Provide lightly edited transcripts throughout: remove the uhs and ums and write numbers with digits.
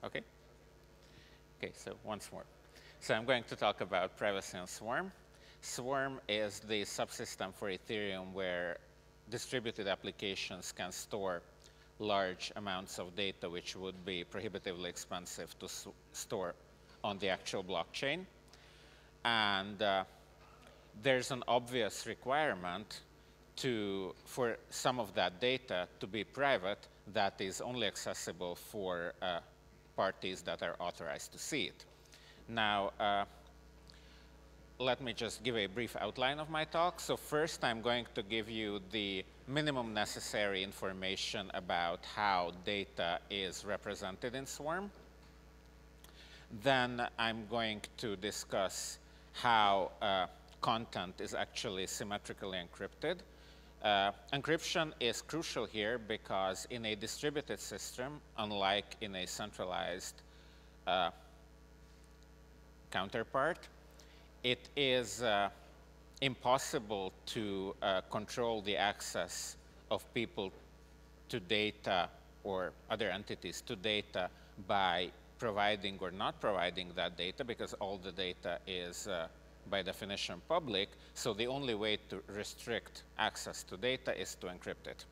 Okay? Okay, so once more. So I'm going to talk about privacy on Swarm. Swarm is the subsystem for Ethereum where distributed applications can store large amounts of data which would be prohibitively expensive to store on the actual blockchain. And there's an obvious requirement for some of that data to be private that is only accessible for parties that are authorized to see it. Now, let me just give a brief outline of my talk. So first, I'm going to give you the minimum necessary information about how data is represented in Swarm. Then I'm going to discuss how content is actually symmetrically encrypted. Encryption is crucial here because in a distributed system, unlike in a centralized counterpart, it is impossible to control the access of people to data or other entities to data by providing or not providing that data, because all the data is by definition public. So the only way to restrict access to data is to encrypt it.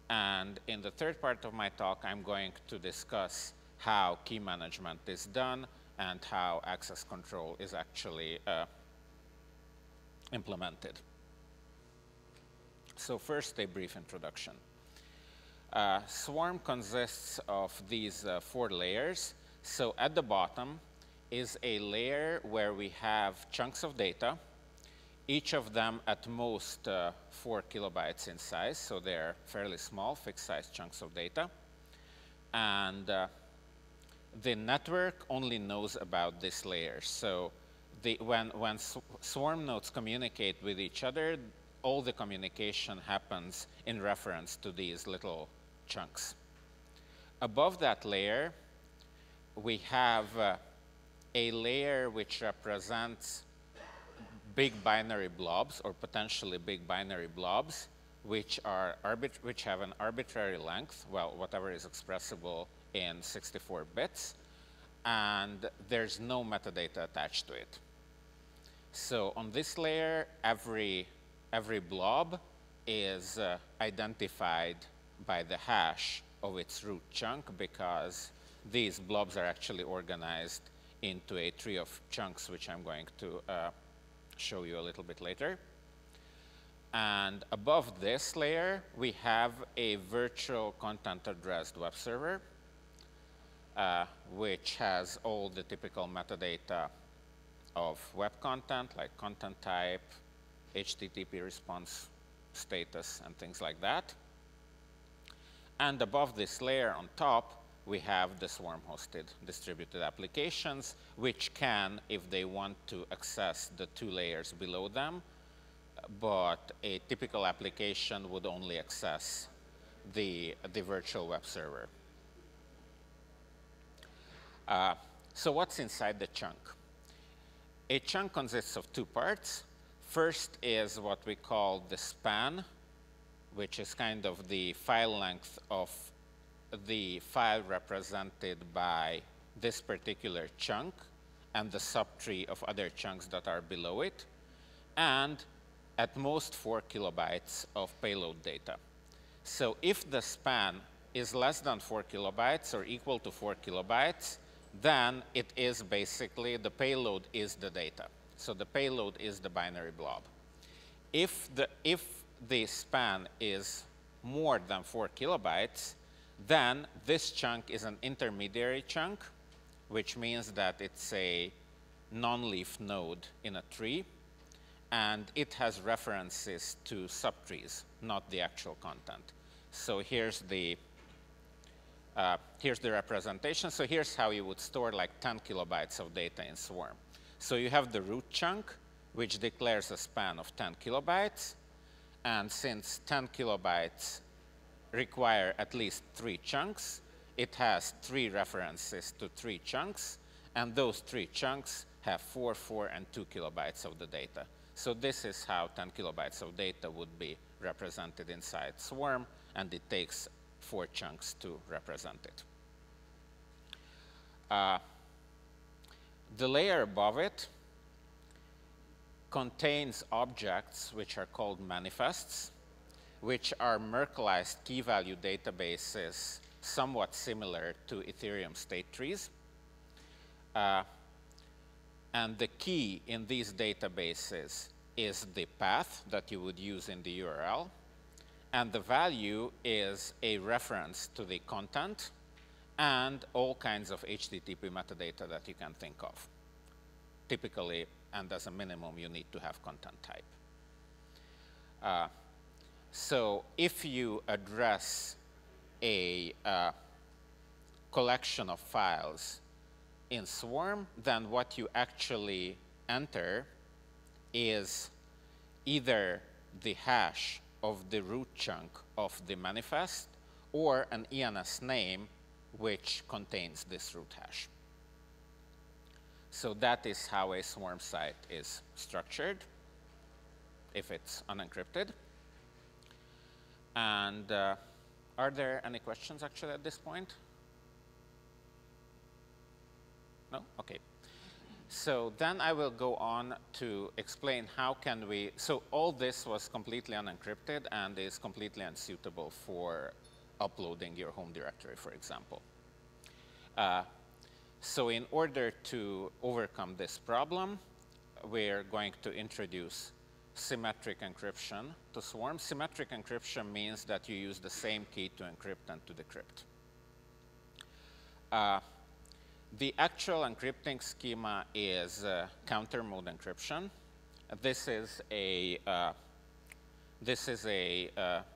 And in the third part of my talk, I'm going to discuss how key management is done and how access control is actually implemented. So first, a brief introduction. Swarm consists of these 4 layers. So at the bottom is a layer where we have chunks of data, each of them at most 4 kilobytes in size. So they're fairly small, fixed-size chunks of data. And the network only knows about this layer. So when Swarm nodes communicate with each other, all the communication happens in reference to these little chunks. Above that layer, we have a layer which represents big binary blobs, or potentially big binary blobs, which have an arbitrary length, well, whatever is expressible in 64 bits, and there's no metadata attached to it. So on this layer, every blob is identified by the hash of its root chunk, because these blobs are actually organized into a tree of chunks, which I'm going to show you a little bit later. And above this layer, we have a virtual content-addressed web server, which has all the typical metadata of web content, like content type, HTTP response status, and things like that. And above this layer on top, we have the Swarm-hosted distributed applications, which can, if they want to, access the 2 layers below them. But a typical application would only access the virtual web server. So what's inside the chunk? A chunk consists of 2 parts. First is what we call the span, which is kind of the file length of the file represented by this particular chunk and the subtree of other chunks that are below it, and at most 4 kilobytes of payload data. So if the span is less than 4 kilobytes or equal to 4 kilobytes, then it is basically, the payload is the data. So the payload is the binary blob. If the span is more than 4 kilobytes, then this chunk is an intermediary chunk, which means that it's a non-leaf node in a tree, and it has references to subtrees, not the actual content. So here's the representation. So here's how you would store like 10 kilobytes of data in Swarm. So you have the root chunk, which declares a span of 10 kilobytes. And since 10 kilobytes require at least 3 chunks, it has 3 references to 3 chunks. And those 3 chunks have 4, 4, and 2 kilobytes of the data. So this is how 10 kilobytes of data would be represented inside Swarm, and it takes 4 chunks to represent it. The layer above it contains objects which are called manifests, which are Merkleized key-value databases somewhat similar to Ethereum state trees. And the key in these databases is the path that you would use in the URL, and the value is a reference to the content and all kinds of HTTP metadata that you can think of. Typically, and as a minimum, you need to have content type. So if you address a collection of files in Swarm, then what you actually enter is either the hash of the root chunk of the manifest or an ENS name which contains this root hash. So that is how a Swarm site is structured if it's unencrypted. And are there any questions actually at this point? No? Okay. So then I will go on to explain how can we, so all this was completely unencrypted and is completely unsuitable for uploading your home directory, for example. So in order to overcome this problem, we're going to introduce symmetric encryption to Swarm. Symmetric encryption means that you use the same key to encrypt and to decrypt. The actual encrypting schema is counter mode encryption. This is a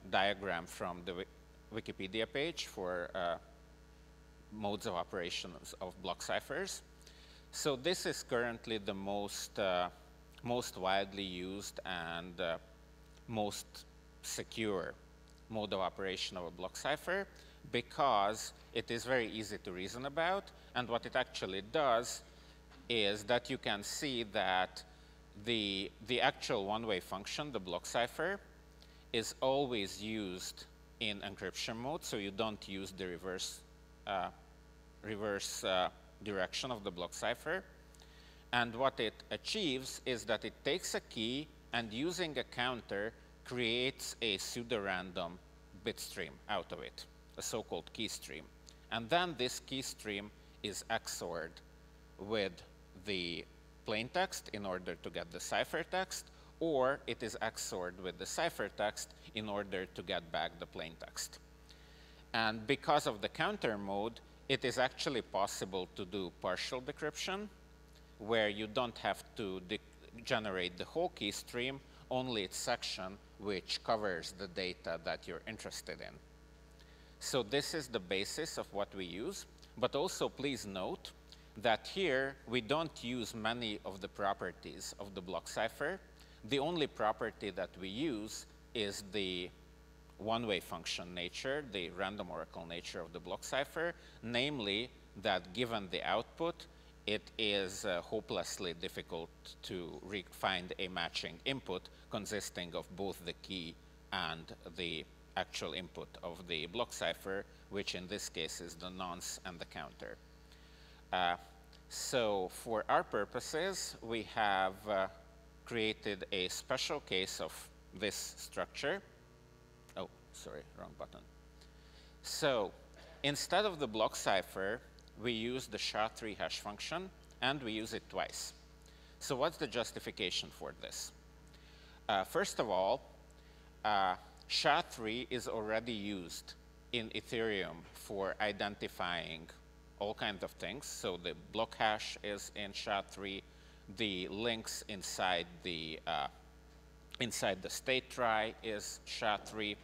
diagram from the Wikipedia page for modes of operations of block ciphers. So this is currently the most widely used and most secure mode of operation of a block cipher, because it is very easy to reason about. And what it actually does is that you can see that the actual one-way function, the block cipher, is always used in encryption mode, so you don't use the reverse direction of the block cipher. And what it achieves is that it takes a key and, using a counter, creates a pseudo-random bit stream out of it, a so-called key stream. And then this key stream is XORed with the plaintext in order to get the ciphertext, or it is XORed with the ciphertext in order to get back the plaintext. And because of the counter mode, it is actually possible to do partial decryption, where you don't have to generate the whole key stream, only its section which covers the data that you're interested in. So this is the basis of what we use. But also please note that here we don't use many of the properties of the block cipher. The only property that we use is the one-way function nature, the random oracle nature of the block cipher, namely that given the output, it is hopelessly difficult to find a matching input consisting of both the key and the actual input of the block cipher, which in this case is the nonce and the counter. So for our purposes, we have created a special case of this structure. Oh, sorry, wrong button. So instead of the block cipher, we use the SHA-3 hash function, and we use it twice. So what's the justification for this? First of all, SHA-3 is already used in Ethereum for identifying all kinds of things. So the block hash is in SHA-3, the links inside the state trie is SHA-3,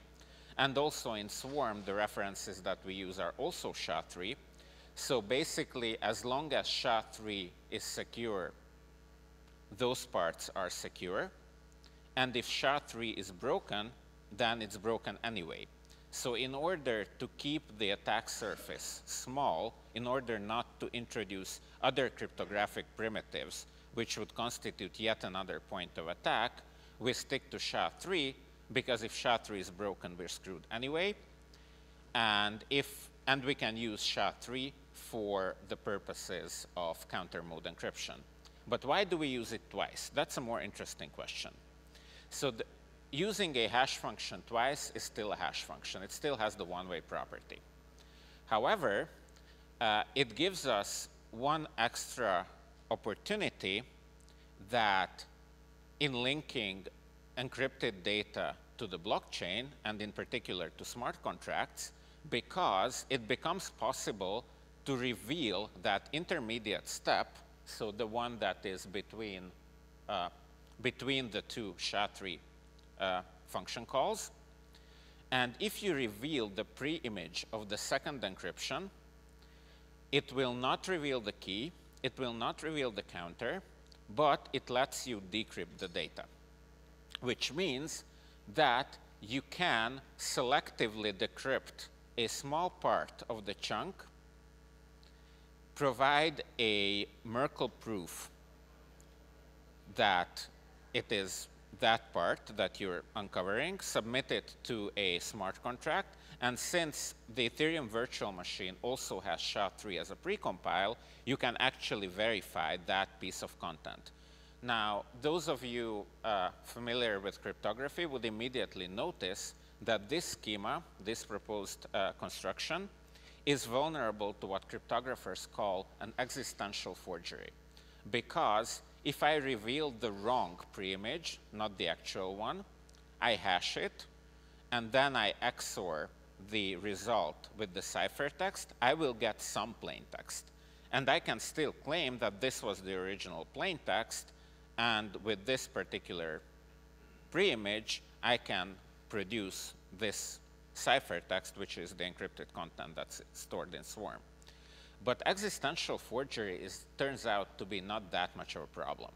and also in Swarm, the references that we use are also SHA-3. So basically, as long as SHA-3 is secure, those parts are secure. And if SHA-3 is broken, then it's broken anyway. So in order to keep the attack surface small, in order not to introduce other cryptographic primitives, which would constitute yet another point of attack, we stick to SHA-3, because if SHA-3 is broken, we're screwed anyway. And we can use SHA-3 for the purposes of counter mode encryption. But why do we use it twice? That's a more interesting question. So using a hash function twice is still a hash function. It still has the one-way property. However, it gives us one extra opportunity that in linking encrypted data to the blockchain, and in particular to smart contracts, because it becomes possible to reveal that intermediate step, so the one that is between the two SHA-3 function calls. And if you reveal the pre-image of the second encryption, it will not reveal the key, it will not reveal the counter, but it lets you decrypt the data, which means that you can selectively decrypt a small part of the chunk, provide a Merkle proof that it is that part that you're uncovering, submit it to a smart contract, and since the Ethereum virtual machine also has SHA-3 as a precompile, you can actually verify that piece of content. Now, those of you familiar with cryptography would immediately notice that this schema, this proposed construction, is vulnerable to what cryptographers call an existential forgery. Because if I reveal the wrong pre-image, not the actual one, I hash it, and then I XOR the result with the ciphertext, I will get some plaintext. And I can still claim that this was the original plaintext, and with this particular pre-image, I can produce this ciphertext, which is the encrypted content that's stored in Swarm. But existential forgery turns out to be not that much of a problem.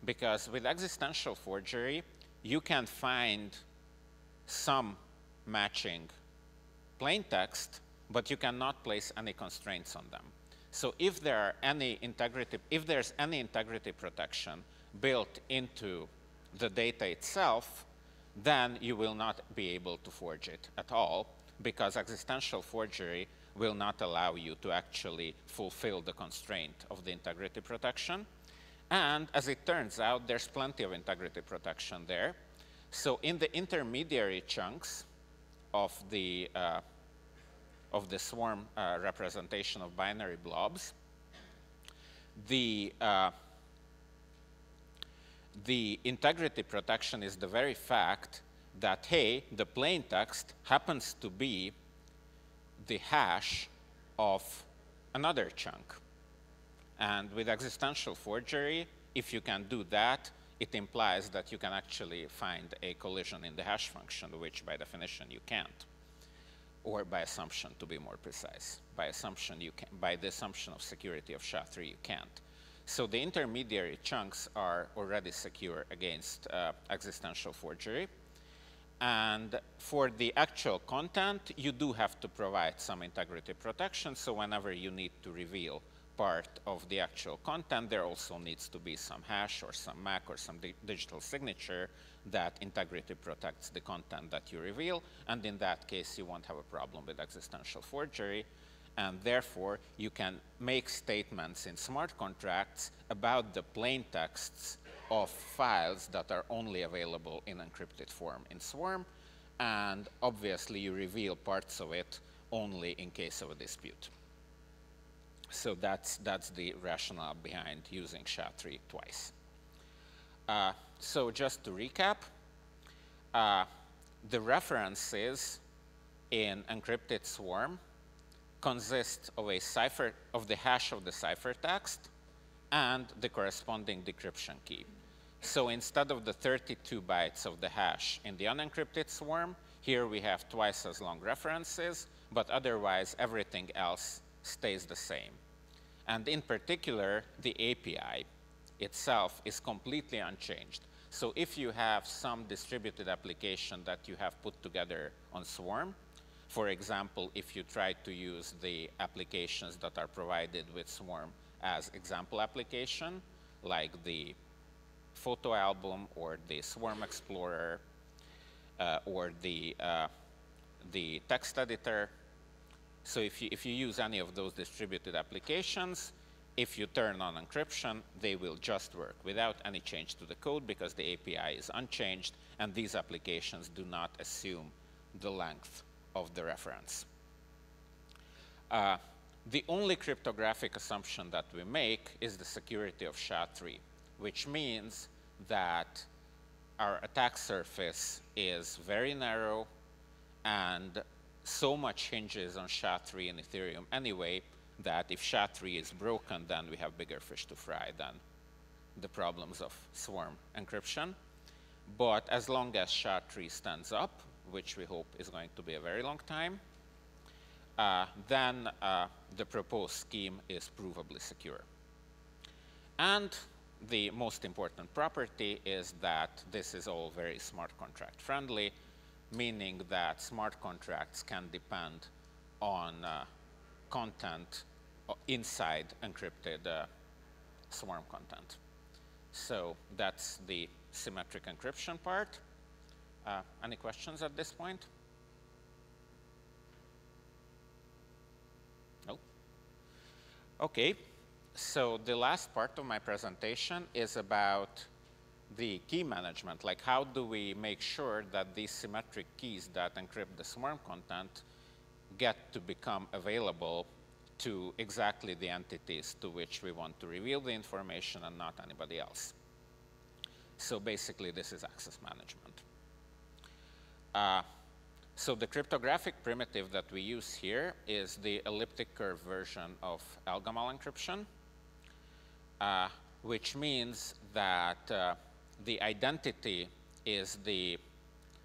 Because with existential forgery, you can find some matching plaintext, but you cannot place any constraints on them. So if there's any integrity protection built into the data itself, then you will not be able to forge it at all, because existential forgery will not allow you to actually fulfill the constraint of the integrity protection. And as it turns out, there's plenty of integrity protection there. So in the intermediary chunks of the Swarm representation of binary blobs, the integrity protection is the very fact that, hey, the plaintext happens to be the hash of another chunk. And with existential forgery, if you can do that, it implies that you can actually find a collision in the hash function, which by definition you can't. Or by assumption, to be more precise. By the assumption of security of SHA-3, you can't. So the intermediary chunks are already secure against existential forgery. And for the actual content, you do have to provide some integrity protection. So whenever you need to reveal part of the actual content, there also needs to be some hash or some MAC or some digital signature that integrity protects the content that you reveal. And in that case, you won't have a problem with existential forgery. And therefore, you can make statements in smart contracts about the plaintexts of files that are only available in encrypted form in Swarm. And obviously, you reveal parts of it only in case of a dispute. So that's the rationale behind using SHA-3 twice. So just to recap, the references in encrypted Swarm consist of the hash of the ciphertext and the corresponding decryption key. So instead of the 32 bytes of the hash in the unencrypted Swarm, here we have twice as long references, but otherwise everything else stays the same. And in particular, the API itself is completely unchanged. So if you have some distributed application that you have put together on Swarm, for example, if you try to use the applications that are provided with Swarm as example application, like the photo album or the Swarm Explorer or the text editor. So if you use any of those distributed applications, if you turn on encryption, they will just work without any change to the code because the API is unchanged, and these applications do not assume the length of the reference. The only cryptographic assumption that we make is the security of SHA-3, which means that our attack surface is very narrow, and so much hinges on SHA-3 in Ethereum anyway that if SHA-3 is broken, then we have bigger fish to fry than the problems of swarm encryption. But as long as SHA-3 stands up, which we hope is going to be a very long time, then the proposed scheme is provably secure. And the most important property is that this is all very smart contract friendly, meaning that smart contracts can depend on content inside encrypted swarm content. So that's the symmetric encryption part. Any questions at this point? No? Okay. So the last part of my presentation is about the key management. Like, how do we make sure that these symmetric keys that encrypt the swarm content get to become available to exactly the entities to which we want to reveal the information and not anybody else? So basically, this is access management. So the cryptographic primitive that we use here is the elliptic curve version of Elgamal encryption, which means that the identity is the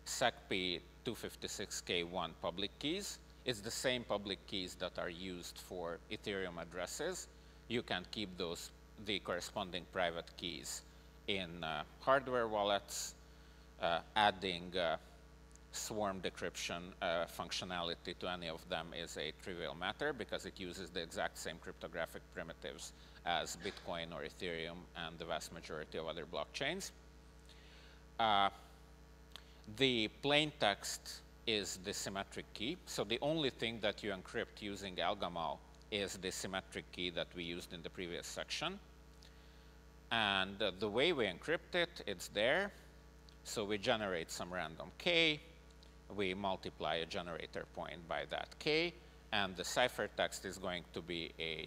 SecP 256K1 public keys. It's the same public keys that are used for Ethereum addresses. You can keep the corresponding private keys in hardware wallets. Adding swarm decryption functionality to any of them is a trivial matter because it uses the exact same cryptographic primitives as Bitcoin or Ethereum and the vast majority of other blockchains. The plain text is the symmetric key. So the only thing that you encrypt using Elgamal is the symmetric key that we used in the previous section. And the way we encrypt it, it's there. So we generate some random k. We multiply a generator point by that k. And the ciphertext is going to be a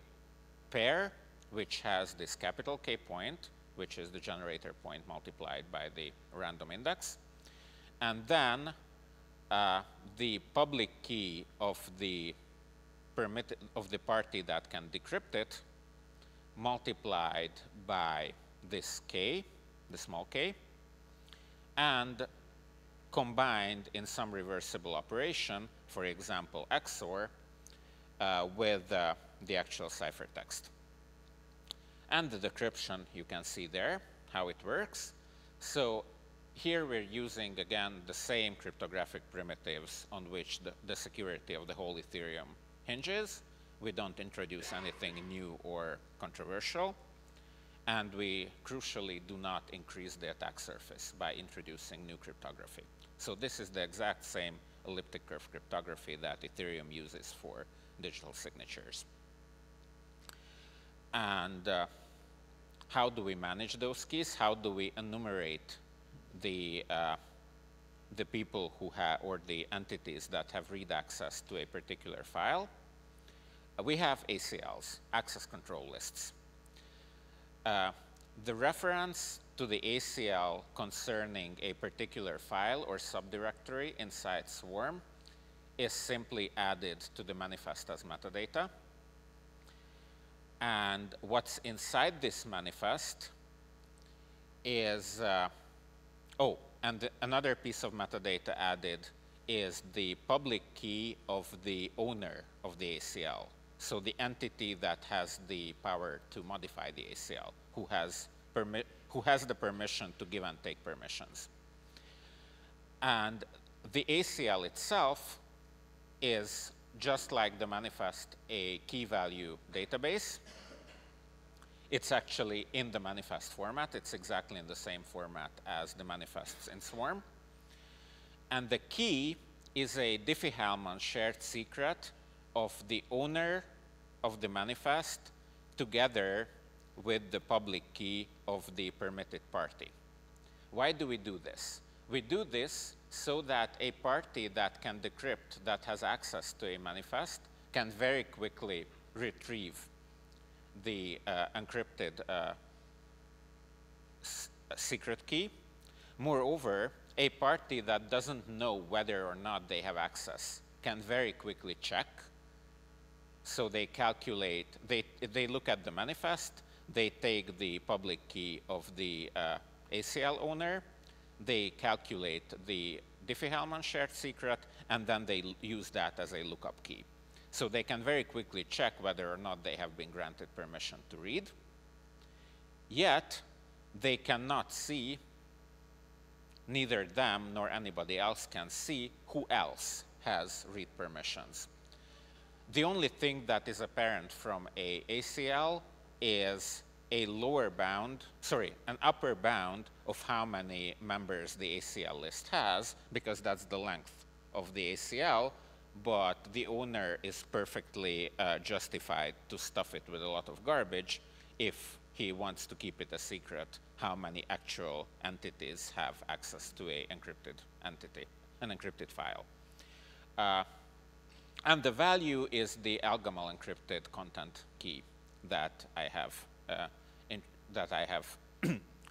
pair which has this capital K point, which is the generator point multiplied by the random index. And then the public key of the party that can decrypt it multiplied by this k, the small k, and combined in some reversible operation, for example, XOR, with the actual ciphertext. And the decryption, you can see there how it works. So here we're using, again, the same cryptographic primitives on which the security of the whole Ethereum hinges. We don't introduce anything new or controversial. And we, crucially, do not increase the attack surface by introducing new cryptography. So this is the exact same elliptic curve cryptography that Ethereum uses for digital signatures. And how do we manage those keys? How do we enumerate the people who have, or the entities that have read access to a particular file? We have ACLs, access control lists. The reference to the ACL concerning a particular file or subdirectory inside Swarm is simply added to the manifest as metadata. And what's inside this manifest is, and another piece of metadata added is the public key of the owner of the ACL. So the entity that has the power to modify the ACL, who has the permission to give and take permissions. And the ACL itself is, just like the manifest, a key value database. It's actually in the manifest format. It's exactly in the same format as the manifests in Swarm. And the key is a Diffie-Hellman shared secret of the owner of the manifest together with the public key of the permitted party. Why do we do this? We do this so that a party that can decrypt, that has access to a manifest, can very quickly retrieve the encrypted secret key. Moreover, a party that doesn't know whether or not they have access can very quickly check. So they calculate, they look at the manifest, they take the public key of the ACL owner, they calculate the Diffie-Hellman shared secret, and then they use that as a lookup key. So they can very quickly check whether or not they have been granted permission to read. Yet, they cannot see, neither them nor anybody else can see who else has read permissions. The only thing that is apparent from a ACL is a lower bound, sorry, an upper bound of how many members the ACL list has, because that's the length of the ACL, but the owner is perfectly justified to stuff it with a lot of garbage if he wants to keep it a secret how many actual entities have access to an encrypted entity, an encrypted file. And the value is the Algol encrypted content key that I have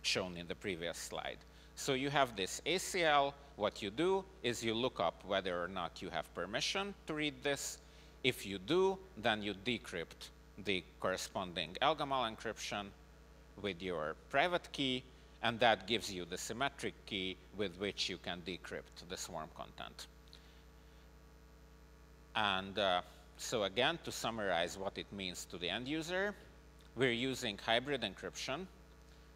shown in the previous slide. So you have this ACL. What you do is you look up whether or not you have permission to read this. If you do, then you decrypt the corresponding Algol encryption with your private key, and that gives you the symmetric key with which you can decrypt the swarm content. And so again, to summarize what it means to the end user, we're using hybrid encryption.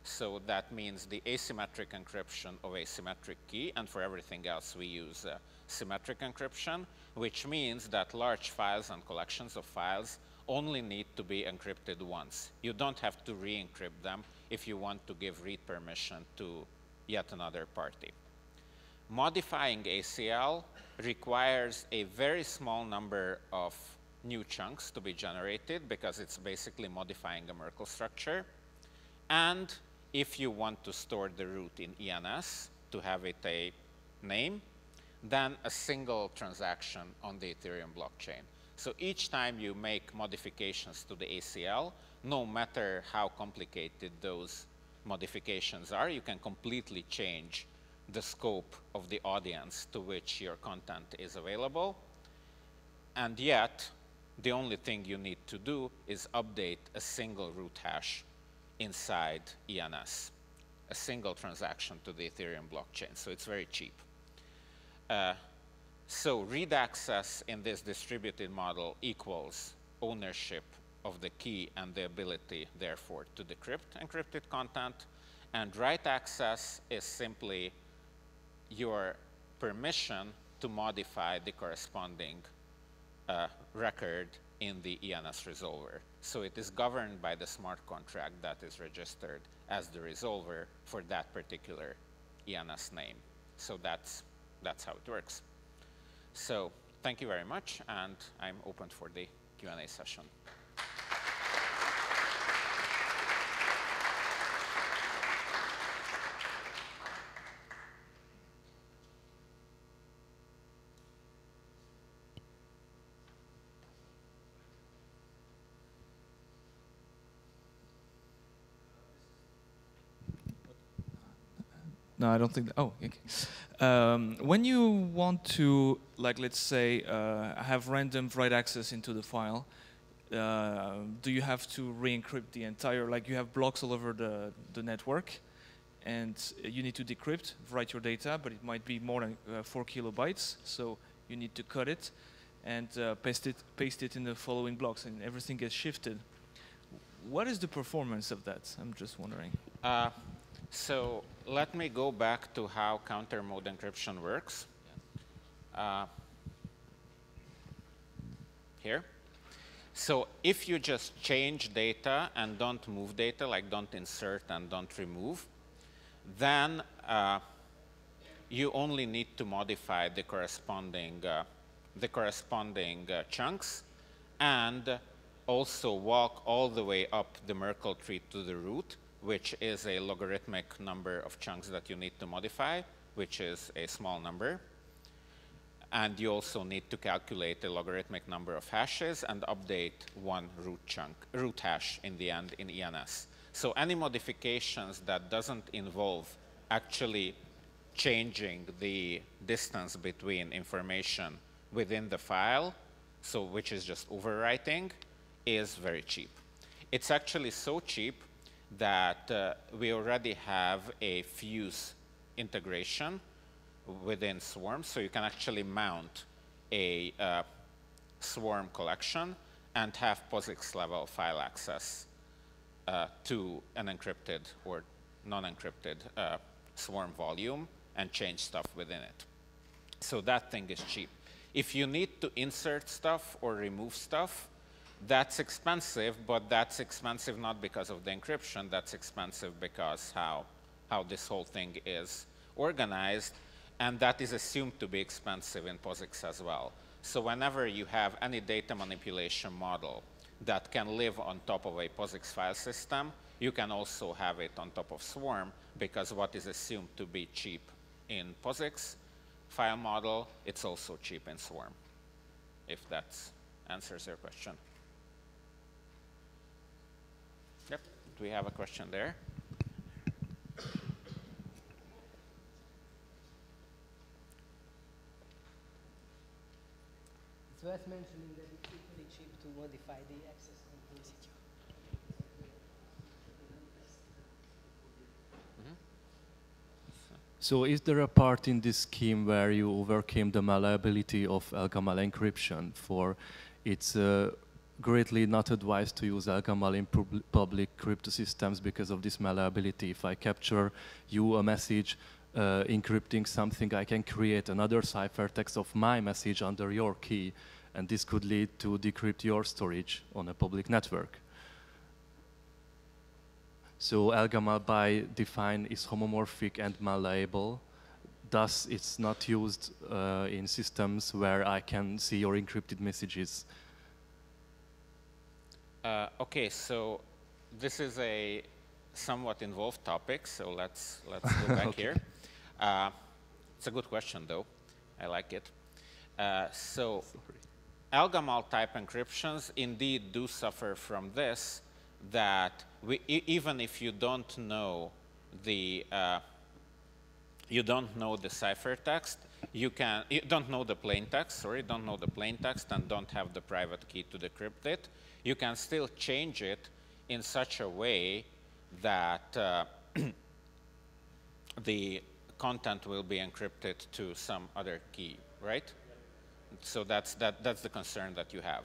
So that means the asymmetric encryption of a symmetric key, and for everything else we use symmetric encryption, which means that large files and collections of files only need to be encrypted once. You don't have to re-encrypt them if you want to give read permission to yet another party. Modifying ACL requires a very small number of new chunks to be generated because it's basically modifying a Merkle structure. And if you want to store the root in ENS to have it a name, then a single transaction on the Ethereum blockchain. So each time you make modifications to the ACL, no matter how complicated those modifications are, you can completely change the scope of the audience to which your content is available. And yet, the only thing you need to do is update a single root hash inside ENS, a single transaction to the Ethereum blockchain. So it's very cheap. So read access in this distributed model equals ownership of the key and the ability, therefore, to decrypt encrypted content. And write access is simply your permission to modify the corresponding record in the ENS resolver. So it is governed by the smart contract that is registered as the resolver for that particular ENS name. So that's how it works. So thank you very much, and I'm open for the Q&A session. No, I don't think that. Oh, okay. When you want to, like, let's say, have random write access into the file, do you have to re-encrypt the entire, like you have blocks all over the network, and you need to decrypt, write your data, but it might be more than 4 kilobytes, so you need to cut it and paste it in the following blocks, and everything gets shifted. What is the performance of that? I'm just wondering. So let me go back to how counter mode encryption works. Here. So if you just change data and don't move data, like don't insert and don't remove, then you only need to modify the corresponding chunks. and also walk all the way up the Merkle tree to the root, which is a logarithmic number of chunks that you need to modify, which is a small number. And you also need to calculate a logarithmic number of hashes and update one root hash in the end in ENS. So any modifications that doesn't involve actually changing the distance between information within the file, so which is just overwriting, is very cheap. It's actually so cheap that we already have a fuse integration within Swarm, so you can actually mount a Swarm collection and have POSIX level file access to an encrypted or non-encrypted Swarm volume and change stuff within it. So that thing is cheap. If you need to insert stuff or remove stuff, that's expensive, but that's expensive not because of the encryption, that's expensive because how this whole thing is organized, and that is assumed to be expensive in POSIX as well. So whenever you have any data manipulation model that can live on top of a POSIX file system, you can also have it on top of Swarm, because what is assumed to be cheap in POSIX file model, it's also cheap in Swarm, if that answers your question. Yep, do we have a question there? It's worth mentioning that it's equally cheap to modify the access controls. So is there a part in this scheme where you overcame the malleability of Elgamal encryption? For it's greatly not advised to use Elgamal in public crypto systems because of this malleability. If I capture you a message encrypting something, I can create another ciphertext of my message under your key, and this could lead to decrypt your storage on a public network. So Elgamal by define is homomorphic and malleable. Thus, it's not used in systems where I can see your encrypted messages. Okay, so this is a somewhat involved topic, so let's go back Okay. here. It's a good question, though. I like it. So Elgamal type encryptions indeed do suffer from this, that even if you don't know the ciphertext, you don't know the plain text, and don't have the private key to decrypt it, you can still change it in such a way that the content will be encrypted to some other key, right? So that's the concern that you have.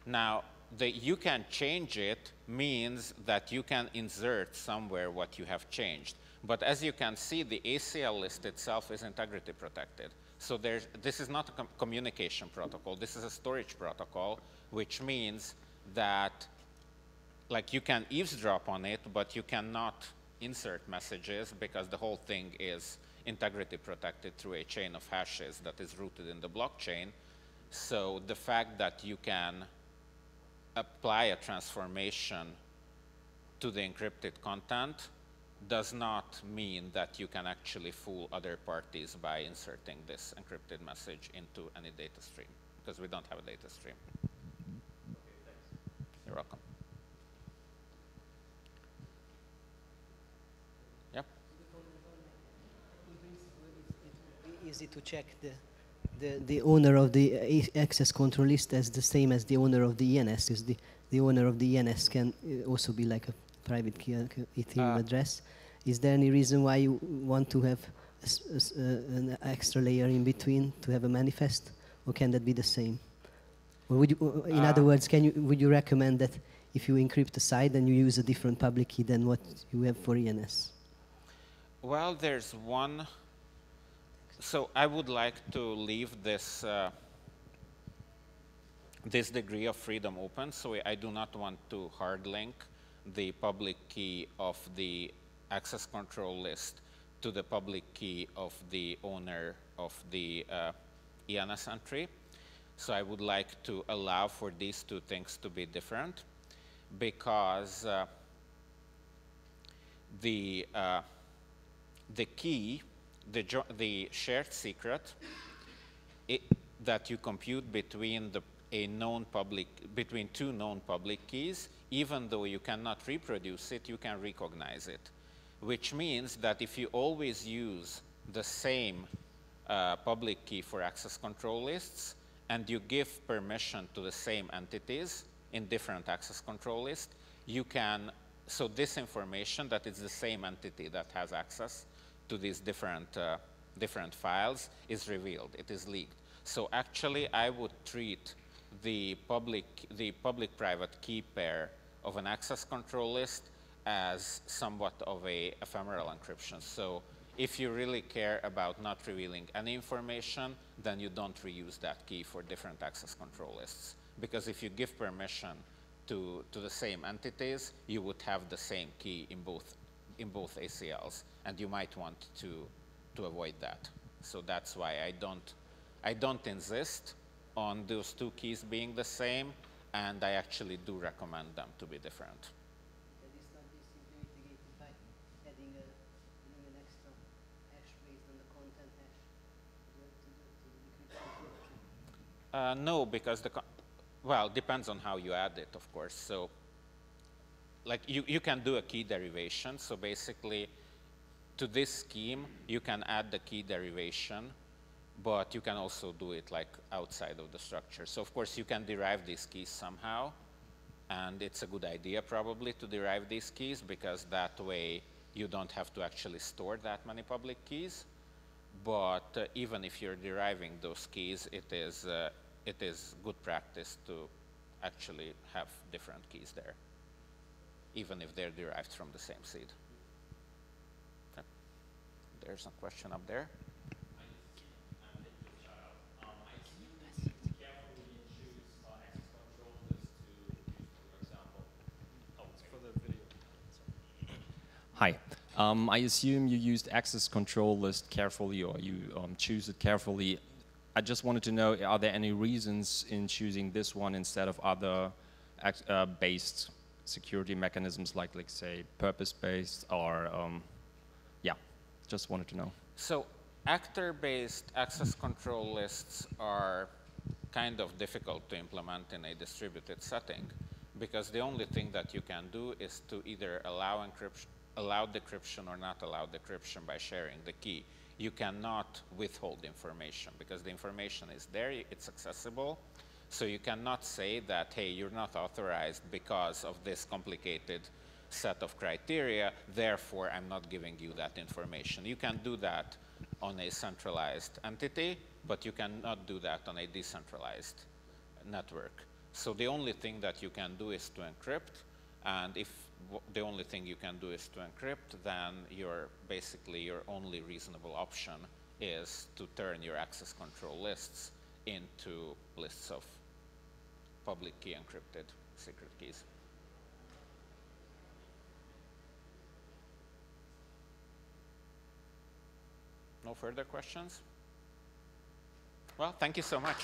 Now, you can change it means that you can insert somewhere what you have changed. But as you can see, the ACL list itself is integrity protected. So this is not a communication protocol. This is a storage protocol, which means that you can eavesdrop on it, but you cannot insert messages because the whole thing is integrity protected through a chain of hashes that is rooted in the blockchain. So the fact that you can apply a transformation to the encrypted content does not mean that you can actually fool other parties by inserting this encrypted message into any data stream, because we don't have a data stream. You're welcome. Yep. In principle, it would be easy to check the owner of the access control list as the same as the owner of the ENS, because the owner of the ENS can also be like a private key Ethereum address. Is there any reason why you want to have an extra layer in between to have a manifest, or can that be the same? Or would you, in other words, would you recommend that if you encrypt a site, then you use a different public key than what you have for ENS? Well, there's one. So I would like to leave this this degree of freedom open. So I do not want to hard link the public key of the access control list to the public key of the owner of the ENS entry. So I would like to allow for these two things to be different, because the key, the shared secret that you compute between between two known public keys, even though you cannot reproduce it, you can recognize it. Which means that if you always use the same public key for access control lists, and you give permission to the same entities in different access control lists, you can, so this information that it's the same entity that has access to these different files is revealed, it is leaked. So actually I would treat the public-private key pair of an access control list as somewhat of a ephemeral encryption. So if you really care about not revealing any information, then you don't reuse that key for different access control lists. Because if you give permission to the same entities, you would have the same key in both ACLs, and you might want to avoid that. So that's why I don't insist on those two keys being the same, and I actually do recommend them to be different. No, because well, depends on how you add it, of course. So, like you can do a key derivation. So basically, to this scheme, you can add the key derivation, but you can also do it like outside of the structure. So of course, you can derive these keys somehow, and it's a good idea probably to derive these keys, because that way you don't have to actually store that many public keys. But even if you're deriving those keys, it is good practice to actually have different keys there, even if they're derived from the same seed. Okay. There's a question up there. Hi. I assume you used access control list carefully, or you choose it carefully. I just wanted to know, are there any reasons in choosing this one instead of other based security mechanisms, like say, purpose-based, or, yeah, just wanted to know. So actor-based access control lists are kind of difficult to implement in a distributed setting, because the only thing that you can do is to either allow decryption or not allow decryption by sharing the key. You cannot withhold information, because the information is there, it's accessible. So you cannot say that, hey, you're not authorized because of this complicated set of criteria, therefore I'm not giving you that information. You can do that on a centralized entity, but you cannot do that on a decentralized network. So the only thing that you can do is to encrypt, and if the only thing you can do is to encrypt, then basically your only reasonable option is to turn your access control lists into lists of public key encrypted secret keys. No further questions? Well, thank you so much.